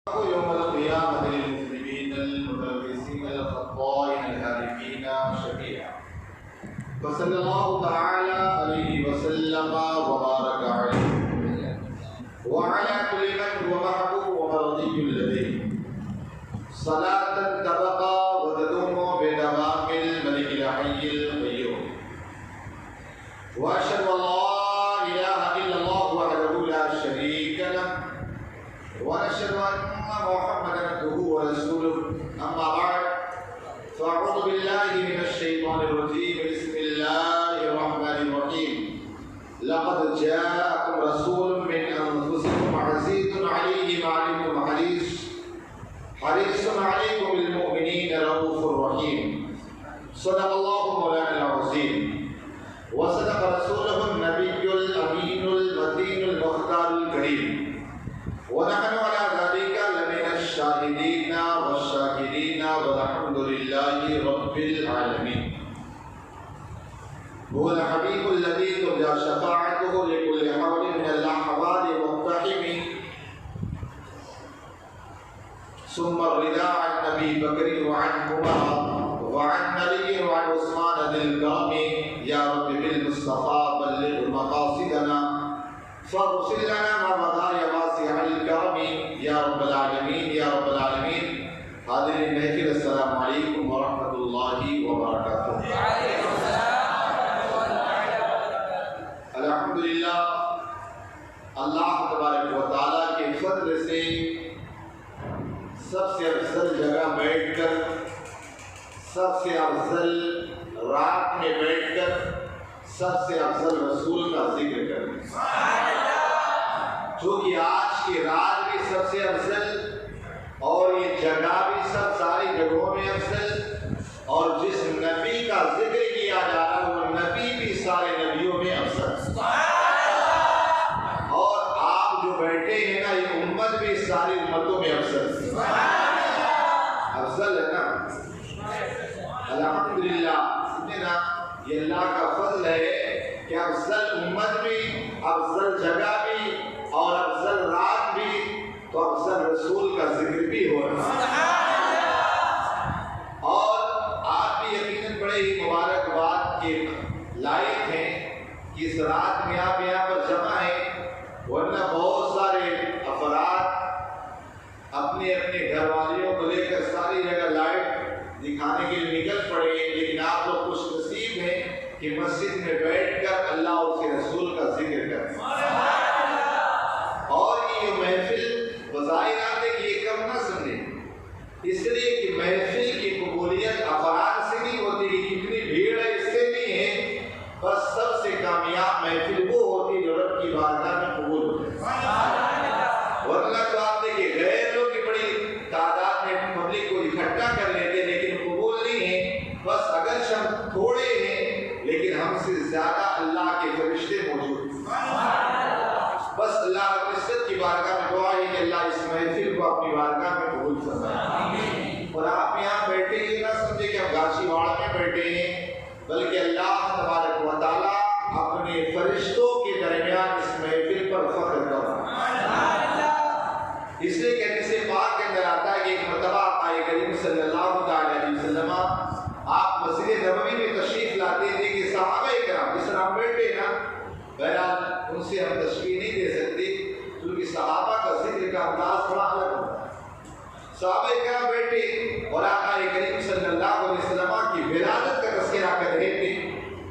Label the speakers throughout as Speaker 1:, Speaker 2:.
Speaker 1: يوم القيامة للمذنبين المتلبسين الخطائين الهالكين شفيعا. فصلى الله تعالى عليه وسلم وبارك عليه وعلى كل من هو معه ومرضي لديه صلاة تبقى وتدوم بدوام الملك الحي القيوم. وأشهد أن لا إله إلا الله وحده لا شريك له ونشهد أن محمدا عبده ورسوله. أما بعد فأعوذ بالله من الشيطان الرجيم. بسم الله الرحمن الرحيم. لقد جاءكم رسول من أنفسكم عزيز عليه ما عنتم حريص عليكم بالمؤمنين رؤوف رحيم. صدق الله مولانا العظيم وصدق رسوله النبي الأمين المتين المختار الكريم. ونحن على ذلك لمن الشاهدين والشاكرين والحمد لله رب العالمين. هو الحبيب الذي ترجى شفاعته لكل حول من الأحوال مقتحم. ثم الرضا عن أبي بكر وعن عمر وعن علي وعن عثمان ذي الكرم. يا رب بالمصطفى بلغ مقاصدنا فارسل لنا ما بدا يا واسع الكرم يا رب العالمين يا رب العالمین. حاضرین محفل السلام علیکم ورحمۃ اللہ وبرکاتہ. الحمدللہ اللہ تبارک و تعالیٰ کے فضل سے سب سے افضل جگہ بیٹھ کر سب سے افضل رات میں بیٹھ کر سب سے افضل رسول کا ذکر کریں. جو کہ آج کی رات بھی سب سے افضل اور یہ جگہ بھی سب ساری جگہوں میں افضل اور جس نبی کا ذکر کیا جا رہا ہے وہ نبی بھی سارے نبیوں میں افضل اور آپ جو بیٹھے ہیں نا یہ امت بھی ساری امتوں میں افضل ہے نا. الحمدللہ یہ اللہ کا فضل ہے کہ افضل امت بھی افضل جگہ بھی اور افضل رات بھی تو افضل رسول کا ذکر بھی ہو رہا ہے. اور آپ بھی یقیناً بڑے ہی مبارکباد کے لائق ہیں کہ اس رات میں آپ یہاں پر جمع ہیں. ورنہ بہت سارے افراد اپنے اپنے گھر والیوں کو لے کر ساری جگہ لائٹ دکھانے کے لیے نکل پڑے, لیکن آپ لوگ خوش نصیب ہیں کہ مسجد میں بیٹھ کر اللہ اور اس کے رسول کا ذکر کریں. اور یہ محفل بظاہر ہے کہ یہ کم نہ سمجھیں, اس لیے کہ محفل کی قبولیت افراد سے نہیں ہوتی کہ کتنی بھیڑ ہے اس سے نہیں ہے. بس سب سے کامیاب محفل وہ ہوتی جو رب کی بارگاہ میں قبول ہوتی ہے. ورنہ تو آپ دیکھیں غیر لوگ کی بڑی تعداد میں پبلک کو اکٹھا کر لیتے لیکن قبول نہیں ہے. بس اگر ہم تھوڑے ہیں لیکن ہم سے زیادہ اللہ کے فرشتے موجود ہیں. بس اللہ رب العزت کی بارگاہ میں دعا ہے کہ اللہ اس محفل کو اپنی بارگاہ میں قبول فرمائے. اور آپ یہاں بیٹھے یہ نہ سمجھے کہ ہم گاچی واڑ میں بیٹھے ہیں, بلکہ اللہ تبارک و تعالیٰ اپنے فرشتوں کے درمیان اس محفل پر فخر کر رہا ہے. اس لیے کہ حدیث پاک کے اندر آتا ہے کہ ایک مرتبہ آقا کریم صلی اللہ علیہ وسلم آپ مسجد نبوی میں تشریف لاتے تھے کہ صحابہ کرام جس طرح ہم بیٹھے نا, بہرحال ان سے ہم تشریح نہیں دے سکتے کیونکہ صحابہ کا ذکر کا انداز بڑا الگ ہوتا ہے. صحابہ کرام بیٹھے اور آقا کریم صلی اللہ علیہ وسلم کی ولادت کا تذکرہ کر رہے تھے.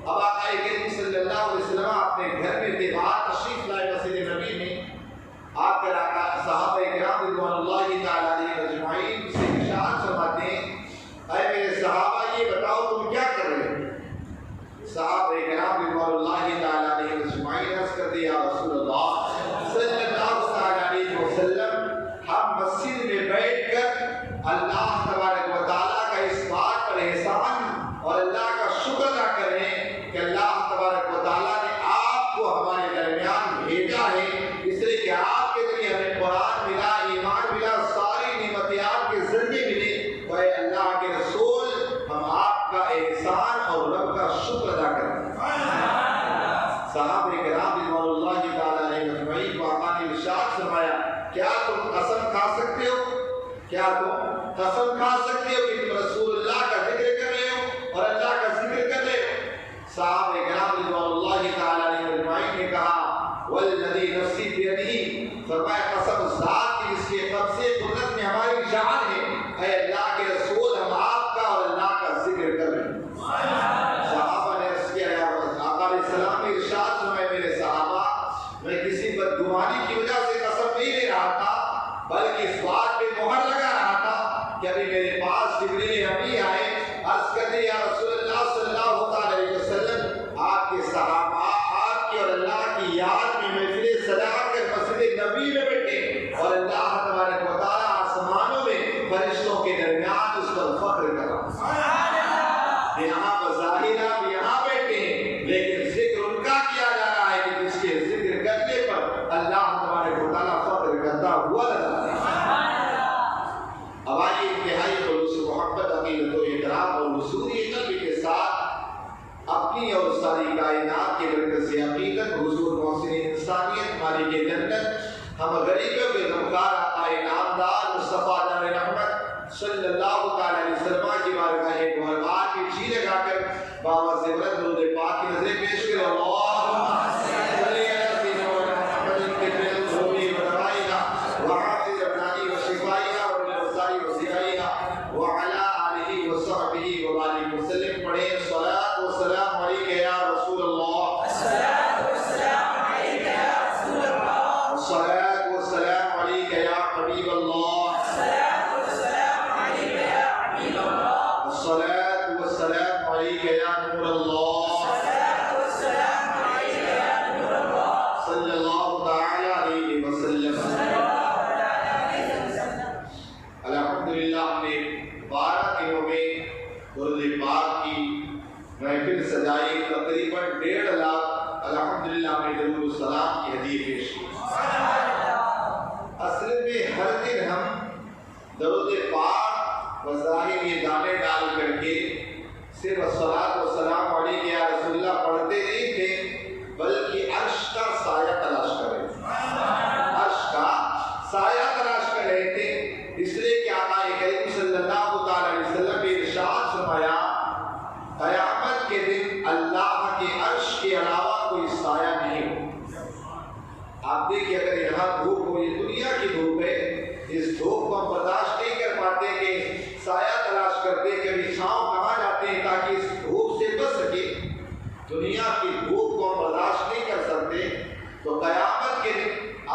Speaker 1: اب آقا کریم صلی اللہ علیہ وسلم اپنے گھر میں تھے, باہر تشریف لائے مسجد نبوی میں. آ کر آقا صحابہ کرام رضوان اللہ تعالیٰ علیہ اجمعین سے ارشاد فرماتے ہیں, اے میرے صحابہ یہ بتاؤ تم کیا کر رہے ہو؟ صحابہ کرام رضوان اللہ تعالیٰ علیہ اجمعین عرض کرتے یا رسول اللہ صلی اللہ علیہ وسلم ہم مسجد میں بیٹھ کر اللہ تبارک و تعالیٰ کا اس بات پر احسان اور اللہ کا شکر ادا کریں کہ اللہ تبارک و تعالیٰ نے آپ کو ہمارے درمیان بھیجا ہے, اس لیے کہ آپ کے ذریعے ہمیں قرآن ملا, ایمان ملا, ساری نعمتیں آپ کے ذریعے ملی. تو اے اللہ کے رسول ہم آپ کا احسان اور رب کا شکر ادا کریں. صحابہ کرام رضوان اللہ تعالیٰ علیہ اجمعین کو آقا نے ارشاد فرمایا کیا تم قسم کھا سکتے ہو کیا تم قسم کھا سکتے ہو کہ تم رسول اللہ کا ذکر کر رہے ہو اور اللہ کا ذکر کر رہے ہو؟ صحابہ کرام رضوان اللہ تعالی علیہم اجمعین نے کہا والذی نفسی بیدہ، فرمایا قسم اس ذات کی جس کے قبضے قدرت میں ہماری جان ہے، اے اللہ کے رسول ہم آپ کا اور اللہ کا ذکر کر رہے ہیں۔ صحابہ نے عرض کیا یا آقا علیہ السلام نے ارشاد فرمایا میرے صحابہ میں کسی بدگمانی کی وجہ سے قسم نہیں لے رہا تھا بلکہ اس بات پہ مہر لگا رہا تھا کہ ابھی میرے پاس جبریل امی آئے، عرض کرتے یا رسول اللہ صلی اللہ علیہ وسلم آپ کے صحابہ آپ کی اور اللہ کی یاد میں محفل سجا کر مسجد نبی میں بیٹھے اور اللہ تبارک و تعالیٰ آسمانوں میں فرشتوں کے درمیان اس پر فخر کر رہا ہے۔ یہاں بظاہر آپ یہاں بیٹھے ہیں لیکن ذکر ان کا کیا جا رہا ہے کہ جس کے ذکر کرنے پر اللہ تبارک و تعالیٰ فخر کرتا ہوا نظر آتا ہے۔ اب آئیے انتہائی خلوص محبت عقیدت و احترام اور حضوری قلب کے ساتھ اپنی اور ساری کائنات کے مرکز سے عقیدت حضور محسن انسانیت مالک جنت ہم غریبوں کے غمخوار آقا نامدار مصطفیٰ نبی رحمت صلی اللہ تعالی علیہ وسلم کی بارگاہ مہربان کی جی لگا کر بابا زبرت درود پاک کی نظریں پیش کریں۔ اللہم صلی علی سیدنا محمد کے دل دھوبی و روائنا وحافظ ابنانی و شفائنا و بالوسائی و سیائنا وعلا آلہ و صحبہ و بارک وسلم پڑھیں۔ صلاة و سلام علیکہ یا رسول اللہ، الصلاة والسلام علیکہ یا رسول اللہ، الصلاة والسلام علیکہ یا حبیب اللہ، الصلاة والسلام علیکہ یا حبیب اللہ، الصلاة والسلام علیکہ یا نور اللہ، الصلاة والسلام علیکہ یا نور اللہ، صلی اللہ تعالی علیہ وسلم۔ الحمدللہ ہم نے 12 دنوں میں درود پاک کی محفل سجائی، تقریباً 1.5 لاکھ الحمدللہ ہم نے درود السلام کی ہدیہ پیش کی۔ اصل میں ہر دن ہم درود پاک بظاہر یہ دانے ڈال کر کے صرف الصلاۃ والسلام علیہ یا رسول اللہ پڑھتے نہیں تھے بلکہ عرش کا سایہ تلاش کر رہے تھے، عرش کا سایہ تلاش کر رہے تھے، اس لیے کہ آقا کریم صلی اللہ تعالی علیہ وسلم نے ارشاد فرمایا قیامت کے دن اللہ کے عرش کے علاوہ کوئی سایہ نہیں ہو۔ آپ دیکھیں اگر یہاں دھوپ ہو، یہ دنیا کی دھوپ ہے، اس دھوپ کو ہم برداشت نہیں کر پاتے کہ سایہ تلاش کرتے کبھی چھاؤں کہاں جاتے ہیں تاکہ اس دھوپ سے بچ سکے، دنیا کی دھوپ کو ہم برداشت نہیں کر سکتے، تو قیامت کے دن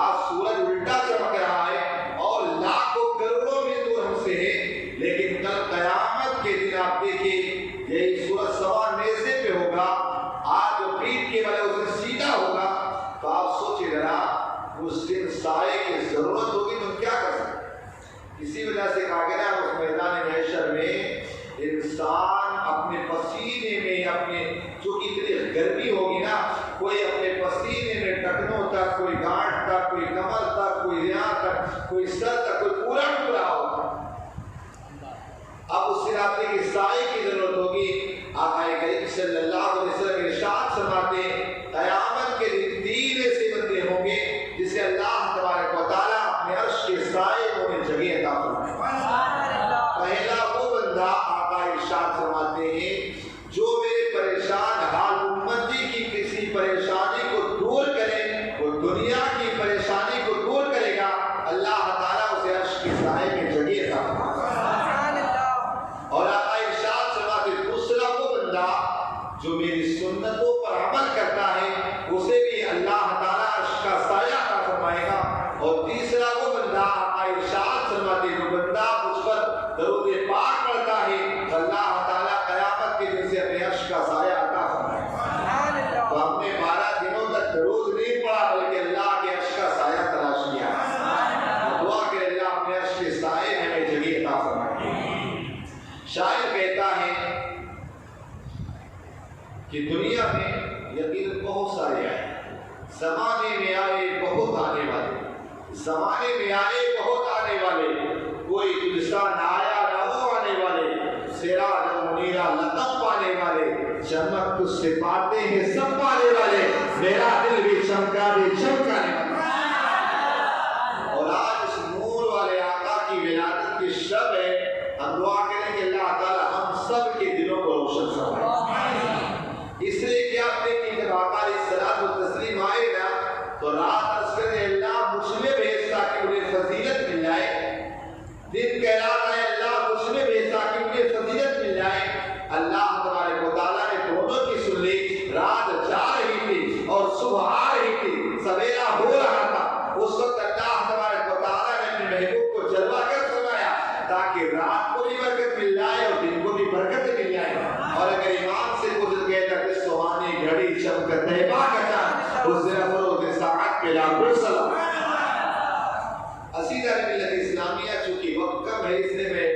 Speaker 1: آج سورج الٹا چمک رہا ہے اور لاکھوں کروڑوں میل دور ہم سے ہے، لیکن کل قیامت کے دن آپ دیکھیں یہی سورج سوا نیزے پہ ہوگا، آج جو پیٹ کے بلے اسے سیدھا ہوگا، تو آپ سوچیں ذرا اس دن سائے کی ضرورت ہوگی تو کیا کر سکتے؟ اسی وجہ سے کہا گیا اس میدان محشر میں انسان اپنے پسینے میں اپنے چونکہ اتنی گرمی ہوگی نا، کوئی اپنے پسینے میں ٹکنوں تک، کوئی گانٹھ تک، کوئی کمر تک، کوئی ریاں تک، کوئی سر تک، کوئی پورا پورا ہوگا۔ اب اس سے آپ کی سائے کی ضرورت ہوگی۔ آقا کریم صلی اللہ علیہ وسلم ارشاد فرماتے قیامت کے دن 3 ایسے بندے ہوں گے جسے اللہ تبارک و تعالیٰ اپنے عرش کے سائے میں جگہ عطا فرمائے۔ پہلا وہ بندہ آقا ارشاد فرماتے ہیں جو میرے پریشان حال امتی کی کسی پریشانی کو دور کرے، وہ دنیا کی پریشانی کو دور کرے گا، اللہ تعالیٰ اسے عرش کے سائے میں جگہ عطا فرمائے۔ اور آقا ارشاد فرماتے دوسرا وہ بندہ جو میری سنتوں پر عمل کرتا ہے اسے بھی اللہ تعالیٰ عرش کا سایہ عطا فرمائے گا۔ اور تیسرا وہ بندہ آقا ارشاد فرماتے جو بندہ مجھ پر درود پاک پڑھتا ہے اللہ تعالیٰ قیامت کے دن سے اپنے عرش کا سایہ عطا فرمائے گا۔ تو ہم نے 12 دنوں تک درود نہیں پڑھا بلکہ اللہ کے عرش کا سایہ تلاش کیا۔ دعا کہ اللہ اپنے عرش کے سائے میں ہمیں جگہ عطا فرمائے۔ شاعر کہتا ہے کہ دنیا میں یقین بہت سارے آئے، زمانے میں آئے بہت آنے والے، زمانے میں آئے بہت آنے والے، کوئی تجھسا نہ آیا نہ وہ آنے والے، سراج منیرہ لقب پانے والے، چمک تجھ سے پاتے ہیں سب پانے والے، میرا دل بھی چمکا دے چمکانے والے۔ اور آج اس نور والے آقا کی ولادت کی حسن فروت ساعت پہ لاکھوں سلام۔ عزیزان ملت اسلامیہ، چونکہ وقت کم ہے اس لیے میں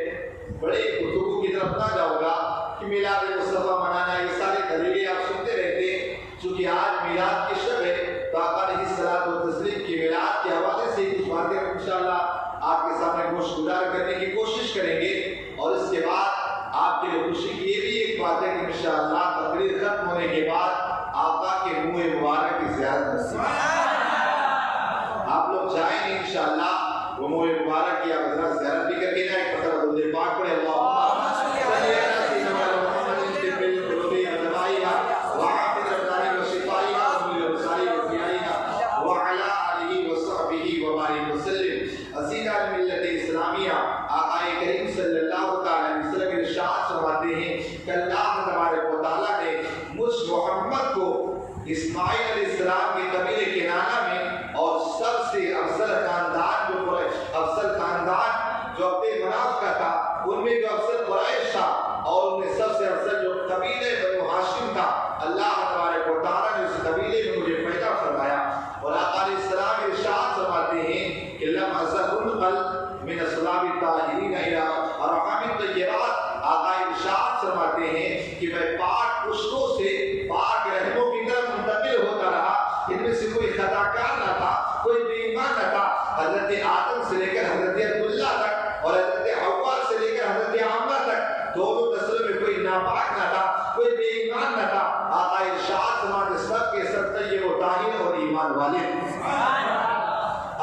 Speaker 1: بڑے گفتگو کی طرف نہ جاؤں گا کہ میلاد مصطفیٰ منانا یہ سارے طریقے آپ سنتے رہتے ہیں۔ چونکہ آج میلاد کی شب ہے تو آقا علیہ الصلوۃ والتسلیم کی میلاد کے حوالے سے کچھ باتیں انشاءاللہ آپ کے سامنے گوش گزار کرنے کی کوشش کریں گے، اور اس کے بعد آپ کے لیے خوشی کی یہ بھی ایک بات ہے کہ انشاءاللہ تقریر ختم ہونے کے بعد آقا کے منہ مبارک کی زیارت نصیب آپ لوگ چاہیں گے انشاءاللہ وہ منہ مبارک کی آپ حضرات زیارت بھی کر کے جائیں۔ ایک مرتبہ درود پاک پڑھے اللہم صلی علی سیدنا محمد طب القلوب ودوائها وعافیة الابدان وشفائها ومن الابصار وضیائها وعلی آلہ وصحبہ وبارک وسلم۔ عزیزان ملت اسلامیہ، آقا کریم صلی اللہ علیہ وسلم ارشاد فرماتے ہیں کہ اللہ تبارک و تعالیٰ نے مجھ محمد کو اسماعیل علیہ السلام کے قبیلے کنانہ میں اور سب سے افضل خاندان جو اپنے مناف کا تھا ان میں جو افضل قریش تھا اور ان میں سب سے افضل جو قبیلے بنو ہاشم تھا، اللہ تبارک و تعالیٰ نے اس قبیلے میں مجھے پیدا فرمایا۔ اور آقا علیہ السلام ارشاد فرماتے ہیں کہ لم ازل القلب من اصلاب الطاہرین الی ارحام الطیبات۔ آقا ارشاد فرماتے ہیں کہ میں پاک پشتوں سے پاک رحموں کی طرف منتقل ہوتا رہا، ان میں سے کوئی خطا کار نہ تھا، کوئی بے ایمان نہ تھا۔ حضرت آدم سے لے کر حضرت عبداللہ تک اور حضرت حوا سے لے کر حضرت عامہ تک دونوں نسلوں میں کوئی ناپاک نہ تھا، کوئی بے ایمان نہ تھا۔ آقا ارشاد فرماتے سب کے سب طیب و طاہر اور ایمان والے۔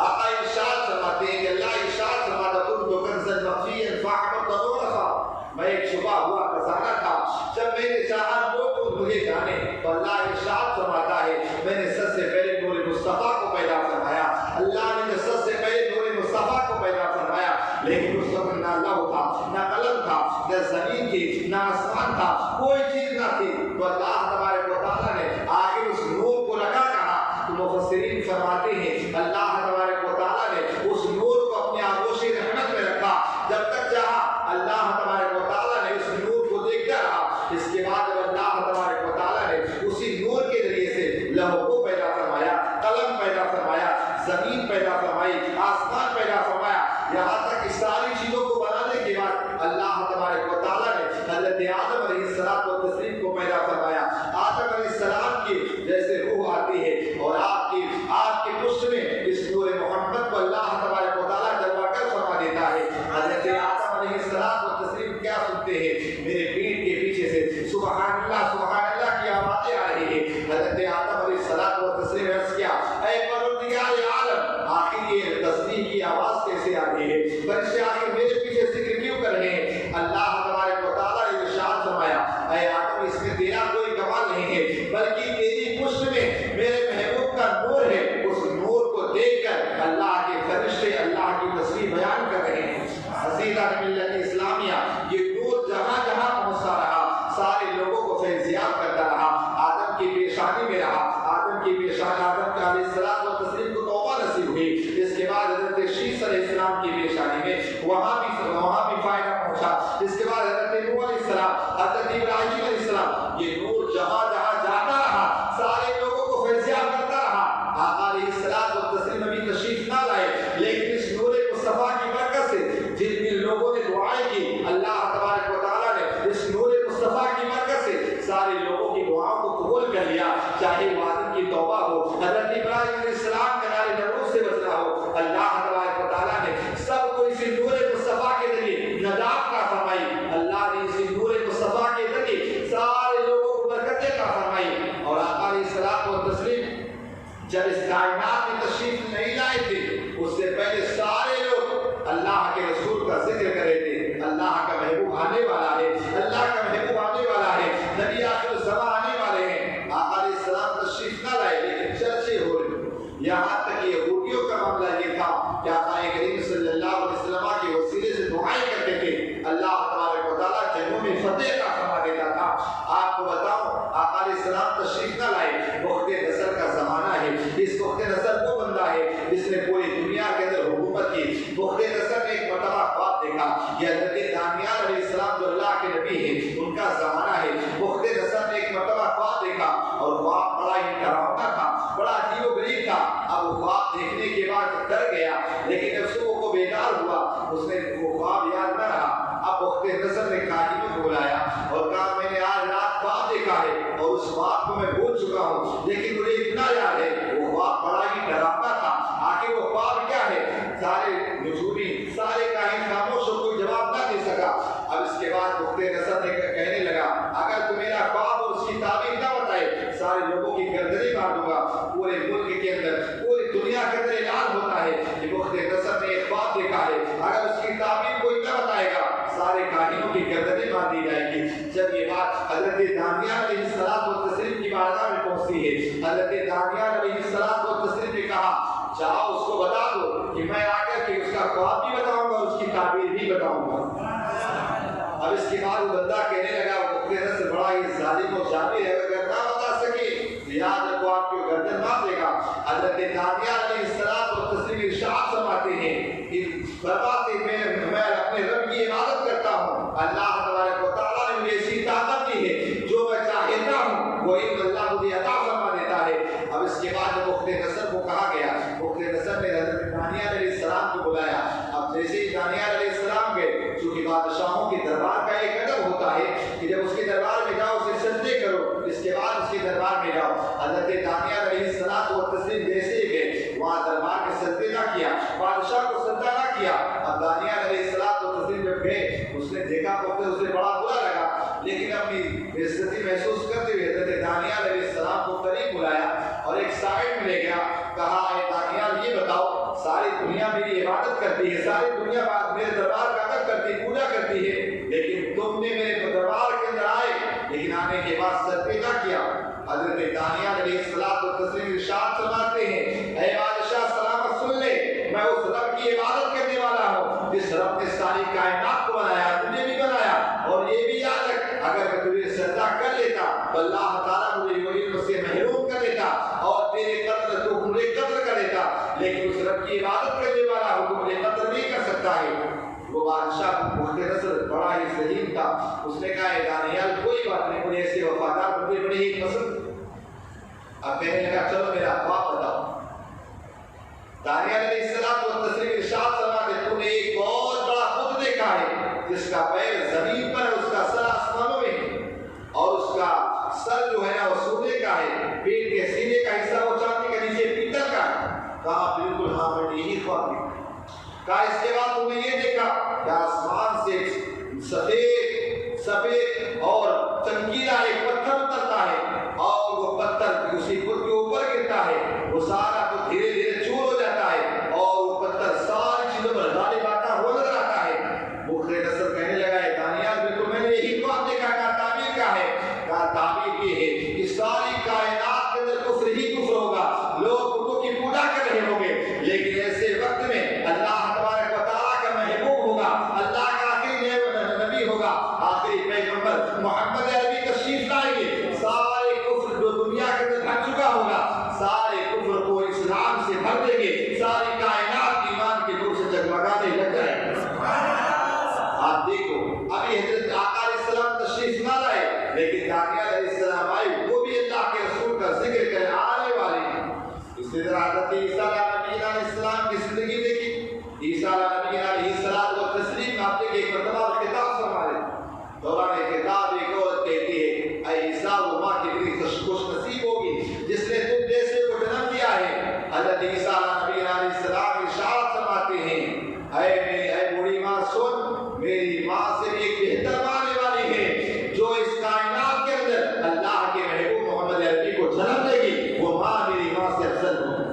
Speaker 1: آقا ارشاد فرماتے ہیں کہ اللہ ارشاد فرماتا کنت کنزا مخفیا فاحببت غرفا، میں ایک چھپا ہوا خزانہ تھا، جب میں نے چاہا لوگ مجھے جانے تو اللہ ارشاد فرماتا ہے میں نے سب سے پہلے نور مصطفیٰ کو پیدا فرمایا۔ اللہ نے سب سے پہلے نور مصطفیٰ کو پیدا فرمایا، لیکن اس وقت نہ لوح تھا، نہ قلم تھا، نہ زمین تھی، نہ آسمان تھا، کوئی چیز نہ تھی۔ تو اللہ تبارک و تعالیٰ نے آگے اس نور کو رکھا کہا تو مفسرین فرماتے ہیں اللہ تبارک و تعالیٰ نے اس نور کو اپنے آغوش رحمت میں رکھا، جب تک چاہا اللہ تبارک و تعالیٰ نے اس نور کو دیکھتا رہا۔ اس کے بعد جب اللہ تبارک و تعالیٰ نے اسی نور کے ذریعے سے لوح کو پیدا فرمایا، قلم پیدا فرمایا، زمین پیدا فرمائی، آسمان پیدا فرمایا، یہاں تک اس ساری چیزوں کو بنانے کے بعد اللہ تبارک و تعالیٰ نے حضرت آدم علیہ السلام و تسلیم کو پیدا فرمایا۔ آدم علیہ السلام کی جیسے روح آتی ہے اور آپ کے پشت میں اس نور محمد کو اللہ تبارک و تعالیٰ جلوہ گر فرما دیتا ہے۔ حضرت آدم علیہ السلام و تسلیم کیا سنتے ہیں؟ میرے پیٹ کے پیچھے سے سبحان اللہ کی آوازیں آ رہی ہے۔ حضرت آدم علیہ السلام و تسلیم نے عرض کیا اے پروردگار عالم، آخر یہ تسبیح کی آواز کیسے آ رہی ہے؟ فرشتے آخر میرے پیچھے ذکر کیوں کر رہے ہیں؟ اللہ تبارک و تعالیٰ نے ارشاد فرمایا اے آدم اس میں تیرا کوئی کمال نہیں ہے، بلکہ تیری پشت میں میرے محبوب کا نور ہے۔ اس نور کو دیکھ کر اللہ کے فرشتے اللہ کی تسبیح بیان کر رہے ہیں۔ عزیزان ملت اسلامیہ، یہ نور جہاں جہاں پہنچتا رہا، سارے لوگوں کو فیضیاب کرتا رہا۔ آدم کی پیشانی میں رہا، آدم کی پیشانی آدم کا علیہ السلام و تسلیم کو توبہ نصیب ہوئی۔ اس کے بعد حضرت شیس علیہ السلام کی پیشانی میں وہاں بھی فائدہ پہنچا۔ اس کے بعد حضرت نوح علیہ السلام، حضرت ابراہیم علیہ السلام، یہ نور جہاں جہاں جاتا رہا، سارے لوگوں کو فیضیاب کرتا رہا۔ آقا علیہ السلام و تسلیم ابھی تشریف نہ لائے، لیکن اس نور مصطفیٰ کی برکت سے جن جن لوگوں نے دعائیں کی، اللہ تبارک و تعالیٰ نے اس نور مصطفیٰ کی برکت سے سارے لوگوں کی دعاؤں کو قبول کر لیا۔ چاہے وہ آدم کی توبہ ہو، حضرت ابراہیم علیہ السلام کے نار نمرود سے بچنا ہو، اللہ تبارک و تعالیٰ نے سب کو اسی نور مصطفیٰ کے ذریعے نجات عطا فرمائی۔ اللہ نے اسی نور مصطفیٰ کے ذریعے سارے لوگوں کو برکتیں عطا فرمائی۔ اور آقا علیہ السلام و تسلیم جب اس کائنات میں تشریف نہیں لائے تھے، اس سے پہلے سارے لوگ اللہ کے رسول کا ذکر کر رہے تھے، اللہ کا محبوب آنے والا ہے، اللہ کا محبوب آنے والا ہے، نبی آخر الزمان آنے والے ہیں۔ آقا علیہ السلام تشریف نہ لائے لیکن چرچے ہو رہے تھے، یہاں تک یہودیوں کا معاملہ یہ تھا کہ آقا کریم صلی اللہ علیہ وسلم کے وسیلے سے دعائیں کرتے تھے، اللہ تبارک و تعالیٰ جنگوں میں فتح کا فرما دیتا تھا۔ آپ کو بتاؤں آقا علیہ السلام تشریف نہ لائے، وقت نصر کا زمانہ ہے، اس وقت نصر وہ بندہ ہے جس نے پوری دنیا کے اندر حکومت کی۔ وقت نصر نے ایک مرتبہ خواب دیکھا، یہ حضرت دانیال علیہ السلام جو اللہ کے نبی ہیں ان کا زمانہ ہے۔ وقت نصر نے ایک مرتبہ خواب دیکھا اور خواب بڑا ہی ڈراؤنا تھا، بڑا کو بلایا اور کہا میں نے آج رات خواب دیکھا ہے اور اس خواب کو میں بھول چکا ہوں، لیکن مجھے اتنا یاد ہے وہ خواب بڑا ہی ڈراونا تھا۔ آخر وہ خواب کیا ہے؟ سارے نجومی، سارے کاہن خاموش ہو، کوئی جواب نہ دے سکا۔ اب اس کے بعد بخت نصر نے کہنے لگا اگر تو میرا خواب اور اس کی تعبیر نہ بتائے سارے لوگوں کی گردنیں مار دوں گا۔ پورے ملک کے اندر، پوری دنیا کے اندر اعلان ہوتا ہے کہ بخت نصر نے ایک خواب دیکھا ہے، اگر اس کی تعبیر کوئی نہ بتائے گا سارے کاہنوں کی گردنیں مار دی جائے گی۔ جب یہ بات حضرت دانیال علیہ الصلوۃ والتسلیم کی بارگاہ میں پہنچتی ہے، حضرت دانیال علیہ الصلوۃ والتسلیم نے کہا جاؤ اس کو بتا دو کہ میں آ کر کے اس کا خواب بھی بتاؤں گا، اس کی تعبیر بھی بتاؤں گا۔ اب اس کے بعد وہ بندہ کہنے لگا بخت نصر بڑا ہی ظالم و جابر ہے، اگر نہ بتا سکے یاد رکھو آپ کو گردن مار دے گا۔ حضرت دانیال علیہ الصلوۃ والتسلیم ارشاد فرماتے ہیں کہ فرماتے میں اپنے رب کی عبادت کرتا ہوں، اللہ تبارک و تعالیٰ نے مجھے ایسی طاقت دی ہے جو میں چاہتا ہوں وہ علم اللہ مجھے عطا فرما دیتا ہے۔ اب اس کے بعد بخت نصر کو کہا گیا، بخت نصر نے حضرت دانیال علیہ السلام کو بلایا۔ اب جیسے ہی دانیال علیہ السلام گئے، چونکہ بادشاہوں کے دربار کا ایک ادب ہوتا ہے کہ جب اس کے دربار میں جاؤ اسے سجدے کرو، اس کے بعد اس کے دربار میں جاؤ۔ حضرت دانیال علیہ الصلوۃ والتسلیم جیسے ہی گئے وہاں دربار کے سجدے نہ کیا، بادشاہ کو سجدہ نہ کیا۔ اب دانیال علیہ الصلوۃ والتسلیم جب گئے اس نے دیکھا تو اسے بڑا برا لگا، لیکن اپنی بے عزتی محسوس کرتے ہوئے حضرت دانیال علیہ السلام کو قریب بلایا اور ایک سائڈ میں لے گیا، کہا اے دانیال یہ بتاؤ ساری دنیا میری عبادت کرتی ہے، ساری دنیا میرے دربار کا ادب کرتی ہے، پوجا کرتی ہے، لیکن تم نے میرے دربار کے اندر آئے لیکن آنے کے بعد سجدے نہ کیا۔ حضرت دانیال علیہ الصلوۃ والتسلیم ارشاد فرماتے ہیں اے بادشاہ سلامت سن لے، میں اس رب کی عبادت کرنے والا ہوں جس رب نے ساری کائنات کو بنایا، تجھے بھی بنایا، اور یہ بھی یاد رکھ اگر میں تجھے سجدہ کر لیتا تو اللہ تعالیٰ مجھے علم سے محروم کر دیتا اور تیرے قتل کو مجھے قتل کر دیتا، لیکن اس رب کی عبادت کرنے والا ہوں تو مجھے قتل نہیں کر سکتا ہے۔ وہ بادشاہ بخت نصر بڑا ہی ذہین تھا، اس نے کہا اے دانیال کوئی بات نہیں، مجھے ایسے وفادار بندے بڑے ہی پسند۔ اب کہنے لگا چلو میرا خواب بتاؤ۔ دانیال علیہ الصلوۃ والتسلیم ارشاد فرماتے تم نے ایک بہت بڑا بت دیکھا ہے جس کا پیر زمین پر ہے، اس کا سر آسمانوں میں ہے اور اس کا سر جو ہے نا وہ سونے کا ہے، پیٹ کے سینے کا حصہ وہ چاندی کا، نیچے پیتل کا ہے۔ کہا بالکل ہاں میں نے یہی خواب دیکھا۔ کہا اس کے بعد تم نے یہ دیکھا کہ آسمان سے سفید اور چمکیلا ایک پتھر اترتا ہے اور وہ پتھر اسی بت کے اوپر گرتا ہے، وہ سارا تو دھیرے دھیرے چور ہو جاتا ہے اور وہ پتھر ساری چیزوں پر غالب آتا ہوا نظر آتا ہے۔ بخت نصر کہنے لگا ہے دانیال بالکل میں نے یہی خواب دیکھا۔ کہا تعبیر کیا ہے؟ کہا تعبیر یہ ہے کہ ساری کائنات کے اندر کفر ہی کفر ہوگا، لوگ بتوں کی پوجا کر رہے ہوں گے، لیکن ایسے وقت میں اللہ تبارک و تعالیٰ کا محبوب ہوگا، اللہ کا آخری نبی ہوگا، آخری پیغمبر محمد عربی تشریف لائیں گے، سارے کفر جو دنیا کے اندر بھر چکا ہوگا سارے کفر کو اسلام سے بھر دیں گے، ساری کائنات ایمان کے نور سے جگمگانے لگ جائے گی۔ آپ دیکھو ابھی حضرت آقا علیہ السلام تشریف نہ لائے لیکن دانیال علیہ السلام آئے، وہ بھی اللہ کے رسول کا ذکر کرنے آنے والے ہیں۔ اسی طرح حضرت عیسیٰ علیہ السلام کی زندگی دیکھی، عیسیٰ علیہ السلام آپ دیکھیں ایک مرتبہ خطاب فرما رہے دوران خطاب ایک عورت کہتی ہے اے عیسیٰ وہ ماں کتنی خوش نصیب ہوگی جس نے تم جیسے کو جنم دیا ہے۔ حضرت عیسیٰ علیہ السلام ارشاد فرماتے ہیں اے بوڑھی ماں سن، میری ماں سے بھی ایک بہتر ماں آنے والی ہے جو اس کائنات کے اندر اللہ کے محبوب محمد عربی کو جنم دے گی، وہ ماں میری ماں سے افضل ہوگی۔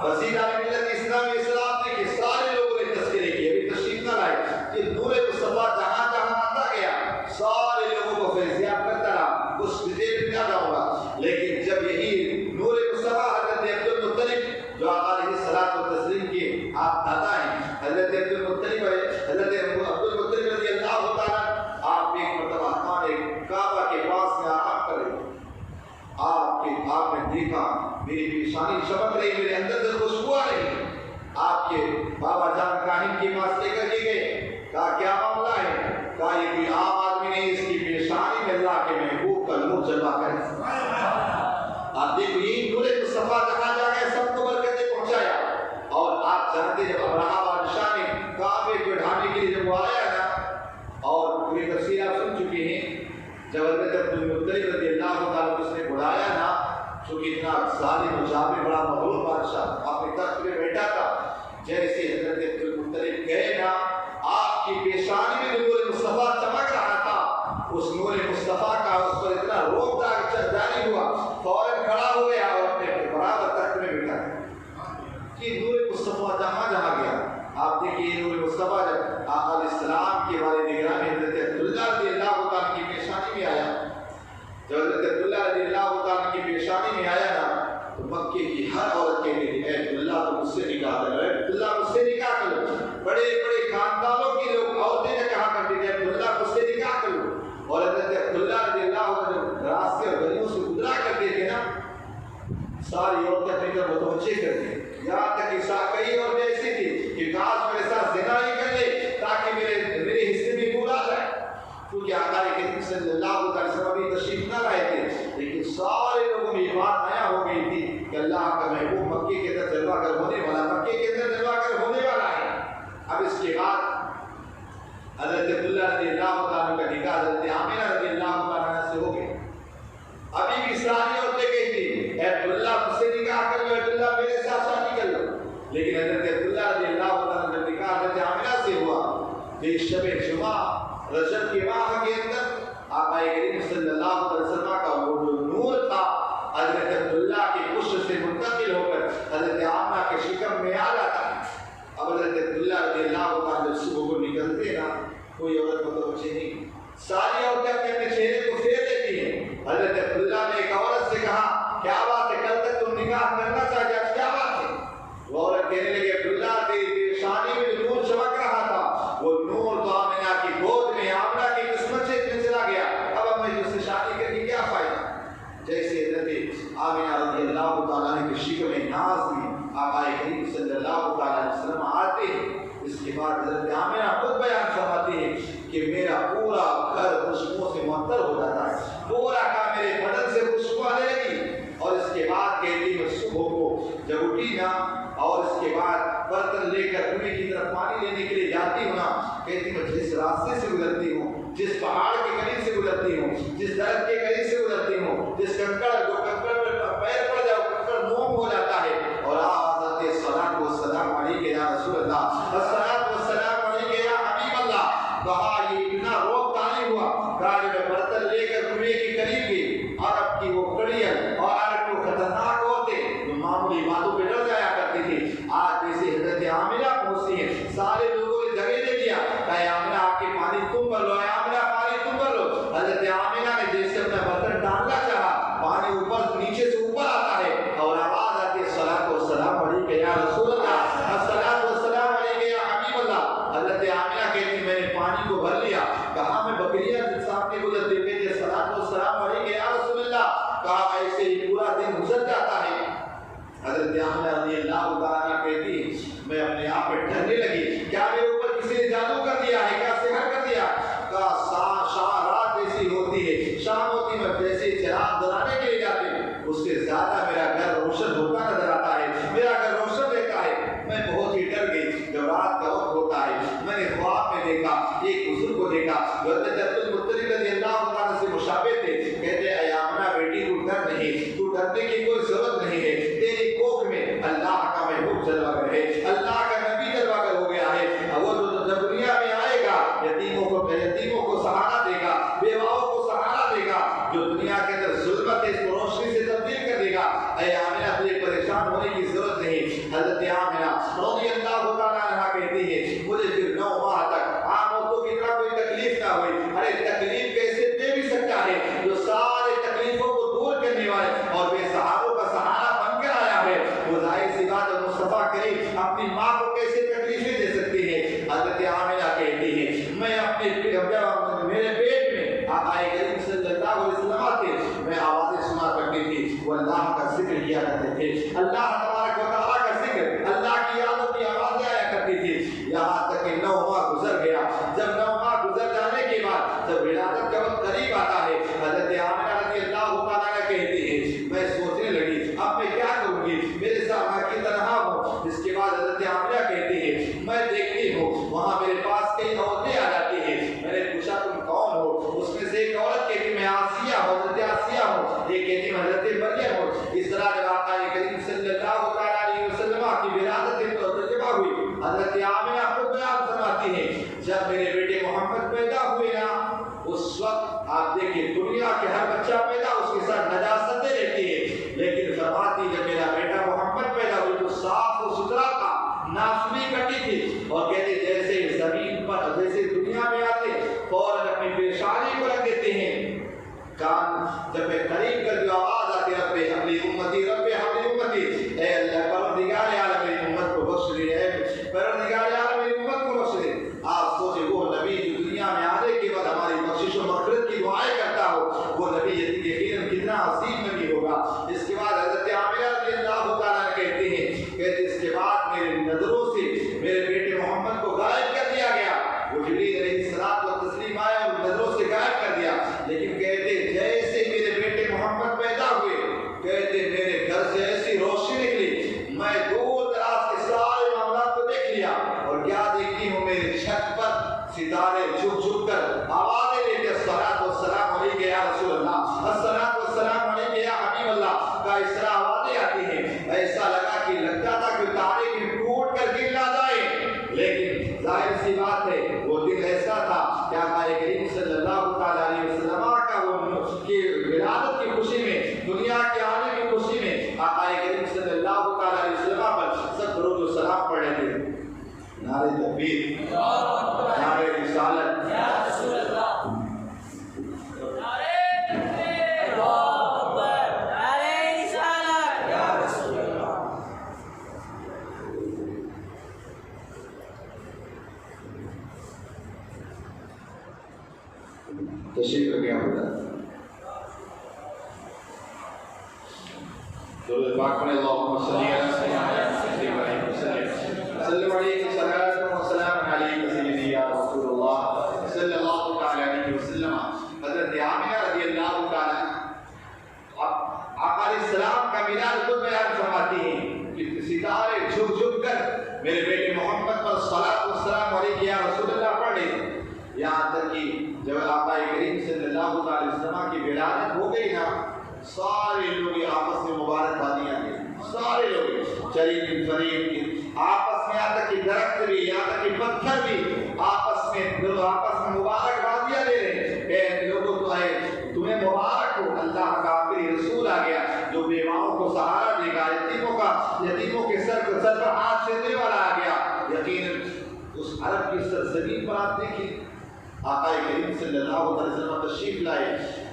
Speaker 1: وسیلہ ملت اسلام کے سارے لوگوں نے تذکرے کیے، ابھی تشریف نہ لائے کہ نور مصطفیٰ جہاں جہاں آتا گیا سارے لوگوں کو فیضیاب کرتا رہا، اس ڈیٹیل میں نہ جاؤں گا، لیکن جب یہی نور مصطفیٰ حضرت عبد المطلب جو آقا علیہ الصلوۃ والتسلیم کے آپ دادا ہیں، حضرت عبد المطلب رضی اللہ تعالیٰ آپ ایک مرتبہ کعبہ کے پاس میں آرام کر رہے آپ نے دیکھا میری پیشانی چمک رہی، میرے اندر سے خوشبو آ رہی، آپ کے بابا جان کاہن کے پاس لے کر کے گئے، کہا کیا معاملہ ہے؟ کہا یہ کوئی عام آدمی نہیں، اس کی پیشانی میں اللہ کے محبوب کا نور جلوہ کرے۔ آپ دیکھو یہی نور مصطفیٰ جہاں جا گئے سب کو برکتیں پہنچایا، اور آپ جانتے جب ابراہیم بادشاہ نے کعبے کو ڈھانے کے لیے جب وہ آیا نا اور پوری تفصیل یہ نور مصطفیٰ جب آقا علیہ السلام کے والد گرامی حضرت عبداللہ رضی اللہ تعالیٰ کی پیشانی میں آیا، جب حضرت عبداللہ رضی اللہ تعالیٰ کی پیشانی میں آیا نا تو مکے کی ہر عورت کہتی تھی اے عبداللہ تو مجھ سے نکاح کرو، اے عبداللہ مجھ سے نکاح کرو۔ بڑے بڑے خاندانوں کی لوگ عورتیں نے کہا کرتی تھی عبداللہ مجھ سے نکاح کرو، اور حضرت عبداللہ رضی اللہ عنہ راستے اور گلیوں سے گزرا کرتے تھے نا، ساری عورتیں اپنی طرف متوجہ کرتی، یہاں تک کہ کئی عورتیں ایسی تھی کہ کاش میرے ساتھ زنا ہی کر لے تاکہ میرے حصے بھی پورا جائے، کیونکہ آقا کریم صلی اللہ علیہ وسلم ابھی تشریف نہ لائے تھے، لیکن سارے لوگوں میں یہ بات نیا ہو گئی تھی کہ اللہ کا محبوب مکے کے اندر جلوہ گر ہونے والا، مکے کے اندر جلوہ گر ہونے والا ہے۔ اب اس کے بعد حضرت عبداللہ رضی اللہ عنہ کا نکاح حضرت آمنہ رضی اللہ عنہ سے ہو گیا۔ ابھی بھی ساری عورتیں کہتی اے عبداللہ مجھ سے نکاح کر لو، عبداللہ میرے ساتھ شادی کر لو، لیکن حضرت عبداللہ رضی اللہ عنہ کا نکاح حضرت آمنہ سے ہوا۔ یہ شب جمعہ رجب کے ماہ کے اندر آقا کریم صلی اللہ علیہ وسلم کا وہ جو نور تھا حضرت عبداللہ کی پشت سے منتقل ہو کر حضرت آمنہ کے شکم میں آ جاتا ہے۔ اب حضرت عبداللہ رضی اللہ عنہ جب صبح کو نکلتے نا کوئی عورت متوجہ نہیں، ساری عورتیں اپنے اپنے چہرے کو پھیر لیتی ہیں۔ حضرت عبداللہ نے ایک عورت سے کہا کیا بات ہے، کل تک تم نکاح کرنا چاہتے، آج کیا بات ہے؟ وہ عورت کہنے لگی عبداللہ تیری شانی میں جو نور چمک رہا تھا وہ نور تو آمنہ کی گود میں آمنہ کی قسمت سے چلا گیا، اب ہمیں اس سے شادی کر کے کیا فائدہ؟ جیسے حضرت آمنہ رضی اللہ تعالیٰ کے شکم ناز میں آقا کریم صلی اللہ علیہ وسلم آتے ہیں، اس کے بعد حضرت آمنہ خود بیان فرماتے ہیں کہ میرا پورا گھر خوشبو سے معطر ہو جاتا ہے، پورا کا میرے بدن سے خوشبو آنے لگی۔ اور اس کے بعد کہتی میں صبح کو جب اٹھی نا اور اس کے بعد برتن لے کر کنویں کی طرف پانی لینے کے لیے جاتی ہوں نا، کہتی میں جس راستے سے گزرتی ہوں، جس پہاڑ کے قریب سے گزرتی ہوں، جس درخت کے قریب سے گزرتی ہوں، جس کنکڑ پر پیر پڑ جاؤ کنکڑ موم ہو جاتا ہے، اور آزاد الصلاۃ والسلام علیک یا رسول اللہ، الصلاۃ والسلام علیک یا حبیب اللہ، کہا یہ اتنا روک تانی ہوا، گاڑی میں برتن لے کر کنویں کے قریب گئی، عرب کی وہ کڑیل اور عرب کو خطرناک ہوتے جو معمولی باتوں پہ ڈر جایا کرتی تھی، آج جیسے حضرت آمنہ پہنچتی ہیں سارے لوگوں نے جگہ دے دیا کہ آمنہ آ کے پانی تم بھر لو، آمنہ پانی تم بھر لو۔ حضرت آمنہ نے جیسے اپنا برتن ڈالنا چاہا پانی اوپر نیچے سے اوپر آتا ہے اور آواز آتی ہے الصلاۃ والسلام علیک یا رسول اللہ، الصلاۃ والسلام علیک یا حبیب اللہ۔ حضرت آمنہ کہتی میں نے پانی کو بھر لیا، کہا میں بکریاں سامنے گزرتے ہوئے الصلاۃ والسلام علیک یا رسول اللہ، کہا ایسے ہی پورا دن گزر جاتا ہے۔ حضرت آمنہ رضی اللہ تعالیٰ کہتی میں اپنے آپ پہ ڈرنے لگی، کیا میرے اوپر کسی نے جادو کر دیا ہے، کیا سحر کر دیا؟ کہا رات جیسی ہوتی ہے، شام ہوتی میں جیسے چراغ جلانے کے لیے جاتے اس سے زیادہ میرا گھر روشن ہوتا نظر آتا ہے، میرا گھر روشن رہتا ہے۔ میں بہت ہی ڈر گئی جب رات کا وقت ہوتا ہے، میں نے خواب میں دیکھا ایک بزرگ کو دیکھا جو حضرت عبدالمطلب رضی اللہ عنہ سے مشابہ تھے، کہتے اے آمنہ بیٹی تو ڈر نہیں، تو ڈرنے کی کوئی ضرورت نہیں ہے، تیری کوکھ میں اللہ کا محبوب جلوہ گر ہے، اللہ کا نبی جلوہ گر ہو گیا ہے، وہ جب دنیا میں آئے گا یتیموں کو سہارا دے گا، بیواؤں کو سہارا دے گا، جو دنیا کے اندر ظلمت ہے اس کو روشنی سے تبدیل کر دے گا۔ اے آمنہ تجھے پریشان ہونے کی ضرورت نہیں۔ حضرت آمنہ رضی اللہ تعالیٰ عنہ کہتی ہے مجھے پھر 9 ماہ تک عام عورتوں کی طرح کوئی تکلیف نہ ہوئی۔ ارے تکلیف کیسے دے بھی سکتا ہے جو سارے تکلیفوں کو دور کرنے والے اور بے سہاروں کا سہارا بن کر آیا ہے، وہ ظاہر سی بات ہے مصطفیٰ کریم اپنی ماں کو کیسے تکلیفیں دے سکتی ہے۔ حضرت آمنہ کہتی ہے میں اپنے میرے پیٹ میں آقا کریم صلی اللہ علیہ وسلم تھے، میں آوازیں سنا کرتی تھی، وہ اللہ کا ذکر کیا کرتے تھے، اللہ تبارک و تعالیٰ کا ذکر، اللہ کی یادوں کی آوازیں آیا کرتی تھی، یہاں تک کہ 9 ماہ گزر گیا۔ جب 9 ماہ گزر جانے کے بعد جب ولادت کا وقت قریب آتا ہے، حضرت آمنہ رضی اللہ تعالیٰ کہتی ہے میں سوچنے لگی اب میں کیا کروں گی، میرے ساتھ میں کی تنہا ہوں۔ اس کے بعد حضرت آمنہ کہتی ہے میں دیکھتی ہوں وہاں میرے پاس کئی عورتیں آ جاتی ہیں، میں نے پوچھا تم کون ہو؟ اس میں سے ایک عورت کہتی میں آسیہ ہوں، حضرت آسیہ ہوں، ایک کہتی میں حضرت مریم ہوں۔ اس طرح جب آقا کریم صلی اللہ علیہ وسلم کی ولادت ترجمہ ہوئی، حضرت آمنہ خود بیان فرماتی ہے جب میرے بیٹے محمد پیدا ہوئے نا اس وقت آپ دیکھیں دنیا کے ہر بچہ پیدا اس کے ساتھ نجاستیں رہتی ہے، لیکن فرماتی جب میرا بیٹا محمد پیدا ہوئی تو صاف و ستھرا تھا، ناخنی کٹی تھی، اور کہتے چھت پر ستارے جھک جھک کر آوازیں لے کے الصلاۃ والسلام علیک یا رسول اللہ، الصلاۃ والسلام علیک یا حبیب اللہ کا اس طرح آوازیں آتی ہیں، ایسا لگتا تھا کہ تارے بھی ٹوٹ کر گر نہ جائے، لیکن ظاہر سی بات ہے وہ دن ایسا تھا کہ آقا کریم صلی اللہ تعالی علیہ وسلم کا وہ کی ولادت کی خوشی میں، دنیا کے آنے کی خوشی میں آقا کریم صلی اللہ تعالی علیہ وسلم پر سب درود و سلام پڑھ رہے تھے۔ نعرہ تکبیر، نعرہ رسالت، یا رسول اللہ، تشریف رکھے ہوتا درود پاک پڑھیں، اللہم صلی علی سیدنا وسلم علیہ صلاۃ و سلام علیک سیدی یا رسول اللہ صلی اللہ تعالی علیہ وسلم۔ حضرت آمنہ رضی اللہ تعالی آقا علیہ السلام کا میلاد خود بیان فرماتی ہیں کہ ستارے جھک جھک کر میرے بیٹے محمد پر صلاۃ و سلام علیک یا رسول اللہ پڑھ رہے تھے، یہاں تک کہ جب آقا کریم صلی اللہ علیہ وسلم کی ولادت ہو گئی نا، سارے لوگ آپس میں مبارکبادیاں دے، سارے لوگ چرین فرین آپس میں، یہاں تک کہ درخت بھی، یہاں تک کہ پتھر بھی آپس میں مبارکبادیاں دے رہے ہیں، لوگوں تو آئے تمہیں مبارک ہو، اللہ کا آخری رسول آ گیا جو بیواؤں کو سہارا دے گا، یتیموں کے سر پر ہاتھ پھیرنے والا آ گیا۔ یقیناً اس عرب کی سرزمین پر آپ دیکھیں آقا کریم صلی اللہ علیہ وسلم تشریف لائے،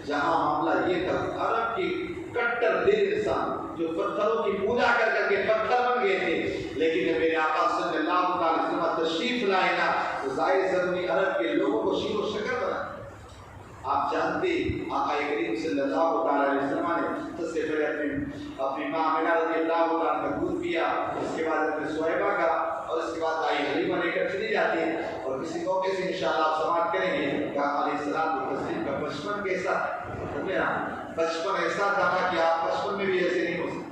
Speaker 1: جہاں معاملہ یہ تھا عرب کی کٹر دل انسان جو پتھروں کی پوجا کر کر کے پتھر بن گئے تھے، لیکن جب میرے آقا صلی اللہ علیہ وسلم تشریف لائے نا تو ظاہر سرزمین عرب کے لوگوں کو شیر و شکر بنا۔ آپ جانتے آقا کریم صلی اللہ علیہ وسلم نے سب سے پہلے اپنی ماں آمنہ رضی اللہ عنہا کا دودھ پیا، اس کے بعد اپنے صہیبہ کا، اور اس کے بعد آئی حلیمہ لے کر چلی جاتی ہے، اور کسی موقع سے انشاءاللہ آپ سماعت کریں گے کہ آقا علیہ السلام تسلیم کا بچپن کیسا تھا، بچپن ایسا تھا کہ آپ بچپن میں بھی ایسے نہیں ہو سکتے۔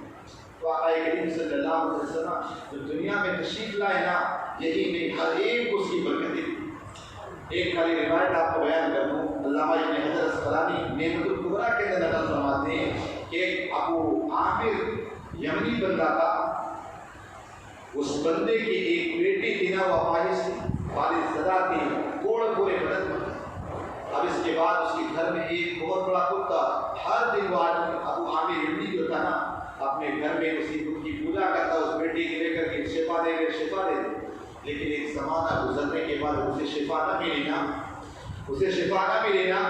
Speaker 1: تو آقا کریم صلی اللہ علیہ وسلم جو دنیا میں تشریف لائے نا، یہی نہیں ہر ایک اس کی برکتیں تھی۔ ایک خالی روایت آپ کو بیان کر دوں، علامہ ابن حجر اسقلانی نعمت الکبریٰ کے اندر نقل فرماتے ہیں کہ ابو عامر یمنی بندہ تھا، اس بندے کی ایک بیٹی تھی نا، وہ اپاہج تھی، والد زدہ تھی، کوڑ پورے بدن میں۔ اب اس کے بعد اس کے گھر میں ایک بہت بڑا کتا، ہر دن وہ آدمی ابو عامر یمنی جو تھا نا اپنے گھر میں اسی بت کی پوجا کرتا، اس بیٹی کو لے کر کے شفا دے دے شفا دے دے، لیکن ایک زمانہ گزرنے کے بعد اسے شفا نہ ملی نا، اسے شفا نہ ملی نا،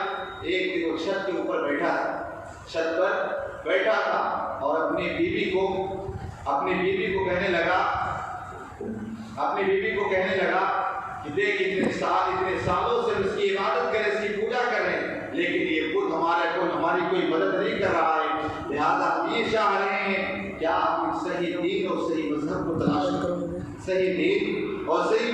Speaker 1: ایک دن وہ چھت کے اوپر بیٹھا تھا، چھت پر بیٹھا تھا اور اپنی بیوی کو کہنے لگا کہ دیکھ اتنے سالوں سے اس کی عبادت کرے، اس کی پوجا کر رہے ہیں، لیکن یہ خود ہماری کوئی مدد نہیں کر رہا ہے، لہذا ہم یہ چاہ رہے ہیں کیا آپ صحیح دین اور صحیح مذہب کو تلاش کرو، صحیح دین اور صحیح